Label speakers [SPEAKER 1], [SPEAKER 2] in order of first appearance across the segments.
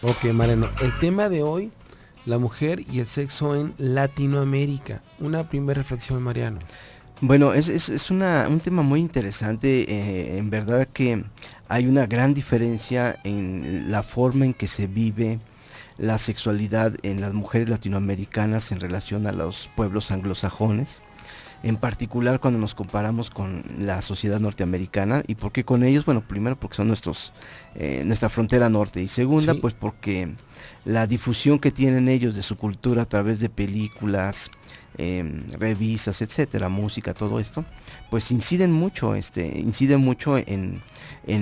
[SPEAKER 1] Ok, Mariano, el tema de hoy, la mujer y el sexo en Latinoamérica. Una primera reflexión, Mariano.
[SPEAKER 2] Bueno, un tema muy interesante. En verdad que hay una gran diferencia en la forma en que se vive la sexualidad en las mujeres latinoamericanas en relación a los pueblos anglosajones, en particular cuando nos comparamos con la sociedad norteamericana. ¿Y por qué con ellos? Bueno, primero porque son nuestra frontera norte, y segunda
[SPEAKER 1] Sí,
[SPEAKER 2] pues porque la difusión que tienen ellos de su cultura a través de películas, revistas, etcétera, música, todo esto, pues inciden mucho en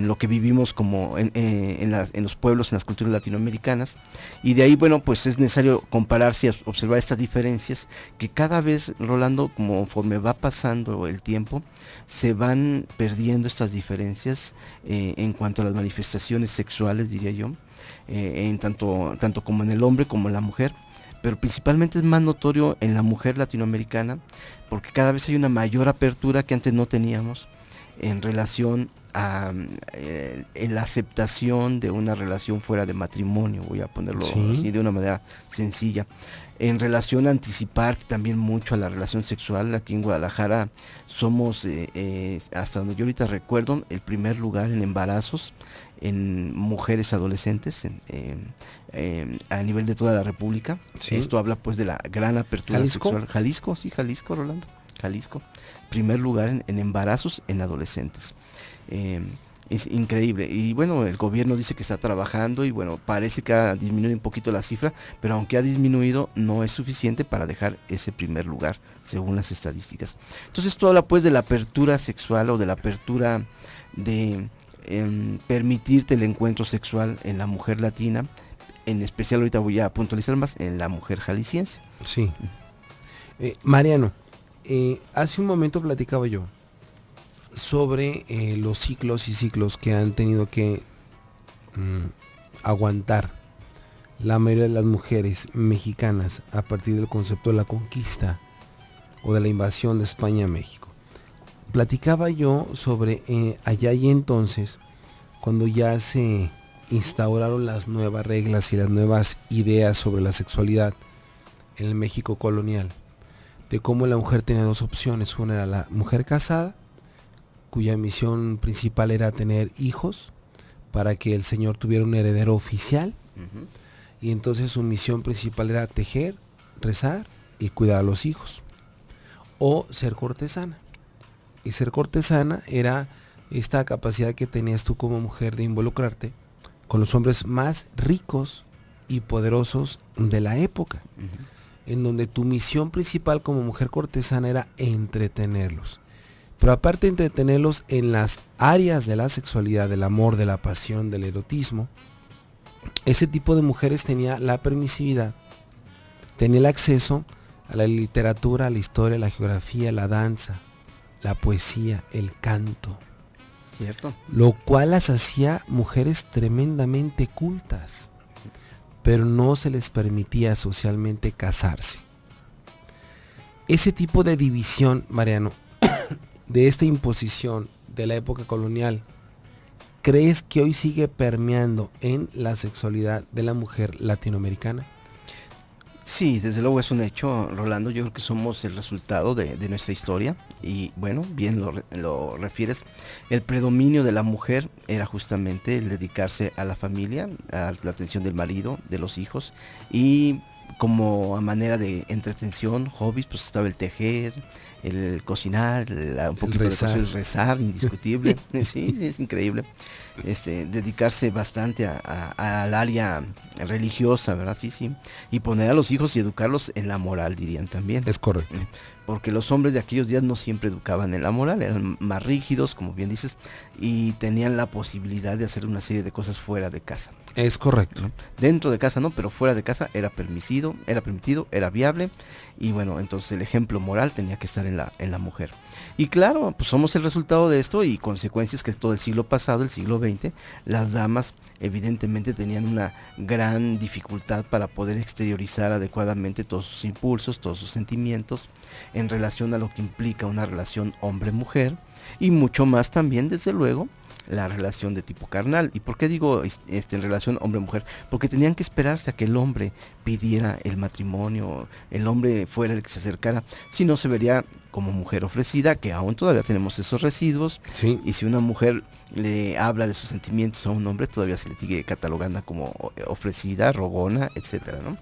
[SPEAKER 2] lo que vivimos como en los pueblos, en las culturas latinoamericanas. Y de ahí, bueno, pues es necesario compararse y observar estas diferencias que cada vez, Rolando, conforme va pasando el tiempo, se van perdiendo estas diferencias en cuanto a las manifestaciones sexuales, diría yo, en tanto como en el hombre como en la mujer, pero principalmente es más notorio en la mujer latinoamericana, porque cada vez hay una mayor apertura que antes no teníamos en relación a la aceptación de una relación fuera de matrimonio, voy a ponerlo
[SPEAKER 1] sí.
[SPEAKER 2] así de una manera sencilla, en relación a anticipar también mucho a la relación sexual. Aquí en Guadalajara somos, hasta donde yo ahorita recuerdo, el primer lugar en embarazos en mujeres adolescentes a nivel de toda la República.
[SPEAKER 1] Sí.
[SPEAKER 2] Esto habla pues de la gran apertura
[SPEAKER 1] Jalisco.
[SPEAKER 2] sexual. Jalisco, sí, Jalisco, Rolando. Jalisco, primer lugar en embarazos en adolescentes. Eh, es increíble. Y bueno, el gobierno dice que está trabajando y bueno, parece que ha disminuido un poquito la cifra, pero aunque ha disminuido, no es suficiente para dejar ese primer lugar, según las estadísticas. Entonces esto habla pues de la apertura sexual o de la apertura de permitirte el encuentro sexual en la mujer latina, en especial ahorita voy a puntualizar más en la mujer jalisciense.
[SPEAKER 1] Sí. Mariano, hace un momento platicaba yo sobre los ciclos y ciclos que han tenido que mm, aguantar la mayoría de las mujeres mexicanas a partir del concepto de la conquista o de la invasión de España a México. Platicaba yo sobre allá y entonces, cuando ya se instauraron las nuevas reglas y las nuevas ideas sobre la sexualidad en el México colonial, de cómo la mujer tenía dos opciones. Una era la mujer casada, cuya misión principal era tener hijos para que el señor tuviera un heredero oficial,
[SPEAKER 2] Ujú.
[SPEAKER 1] y entonces su misión principal era tejer, rezar y cuidar a los hijos. O ser cortesana. Y ser cortesana era esta capacidad que tenías tú como mujer de involucrarte con los hombres más ricos y poderosos de la época,
[SPEAKER 2] Ujú.
[SPEAKER 1] en donde tu misión principal como mujer cortesana era entretenerlos. Pero aparte de entretenerlos en las áreas de la sexualidad, del amor, de la pasión, del erotismo, ese tipo de mujeres tenía la permisividad, tenía el acceso a la literatura, a la historia, a la geografía, la danza, la poesía, el canto,
[SPEAKER 2] Cierto.
[SPEAKER 1] lo cual las hacía mujeres tremendamente cultas, pero no se les permitía socialmente casarse. Ese tipo de división, Mariano, de esta imposición de la época colonial, ¿crees que hoy sigue permeando en la sexualidad de la mujer latinoamericana?
[SPEAKER 2] Sí, desde luego es un hecho, Rolando. Yo creo que somos el resultado de nuestra historia. Y bueno, bien lo refieres. El predominio de la mujer era justamente el dedicarse a la familia, a la atención del marido, de los hijos. Y como a manera de entretención, hobbies, pues estaba el tejer, el cocinar, un
[SPEAKER 1] El
[SPEAKER 2] poquito de
[SPEAKER 1] rezar.
[SPEAKER 2] cocina, el rezar, indiscutible. Sí, sí, es increíble. Dedicarse bastante al área religiosa, ¿verdad? Sí, sí. Y poner a los hijos y educarlos en la moral, dirían también.
[SPEAKER 1] Es correcto.
[SPEAKER 2] Porque los hombres de aquellos días no siempre educaban en la moral, eran más rígidos, como bien dices, y tenían la posibilidad de hacer una serie de cosas fuera de casa,
[SPEAKER 1] Es correcto.
[SPEAKER 2] ¿no? Dentro de casa no, pero fuera de casa era permitido, era viable, y bueno, entonces el ejemplo moral tenía que estar en la mujer. Y claro, pues somos el resultado de esto y consecuencias que todo el siglo pasado, el siglo XX, las damas evidentemente tenían una gran dificultad para poder exteriorizar adecuadamente todos sus impulsos, todos sus sentimientos en relación a lo que implica una relación hombre-mujer, y mucho más también, desde luego, la relación de tipo carnal. ¿Y por qué digo en relación hombre-mujer? Porque tenían que esperarse a que el hombre pidiera el matrimonio, el hombre fuera el que se acercara, si no se vería como mujer ofrecida, que aún todavía tenemos esos residuos,
[SPEAKER 1] Sí.
[SPEAKER 2] y si una mujer le habla de sus sentimientos a un hombre, todavía se le sigue catalogando como ofrecida, rogona, etcétera, ¿no?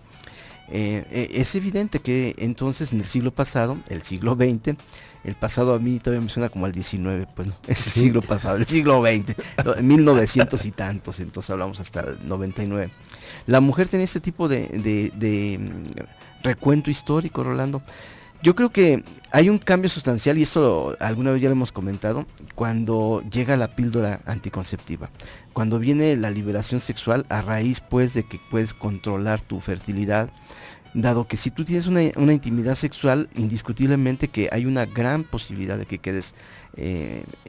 [SPEAKER 2] Es evidente que entonces en el siglo pasado, el siglo XX, el pasado a mí todavía me suena como al 19, pues no, es el siglo pasado, el siglo XX, 1900 y tantos, entonces hablamos hasta el 99. La mujer tenía este tipo de recuento histórico, Rolando. Yo creo que hay un cambio sustancial, y esto alguna vez ya lo hemos comentado, cuando llega la píldora anticonceptiva, cuando viene la liberación sexual a raíz pues de que puedes controlar tu fertilidad, dado que si tú tienes una intimidad sexual, indiscutiblemente que hay una gran posibilidad de que quedes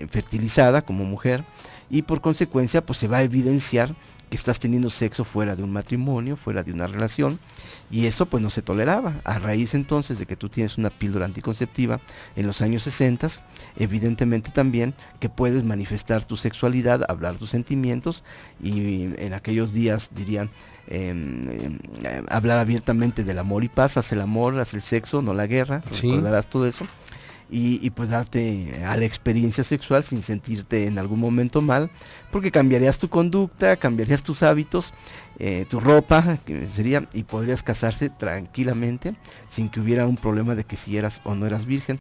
[SPEAKER 2] fertilizada como mujer, y por consecuencia pues se va a evidenciar que estás teniendo sexo fuera de un matrimonio, fuera de una relación, y eso pues no se toleraba. A raíz entonces de que tú tienes una píldora anticonceptiva en los años 60, evidentemente también que puedes manifestar tu sexualidad, hablar tus sentimientos, y en aquellos días dirían hablar abiertamente del amor y paz, haz el amor, haz el sexo, no la guerra,
[SPEAKER 1] Sí.
[SPEAKER 2] recordarás todo eso. Y pues darte a la experiencia sexual sin sentirte en algún momento mal, porque cambiarías tu conducta, cambiarías tus hábitos, tu ropa, que sería, y podrías casarse tranquilamente sin que hubiera un problema de que si eras o no eras virgen.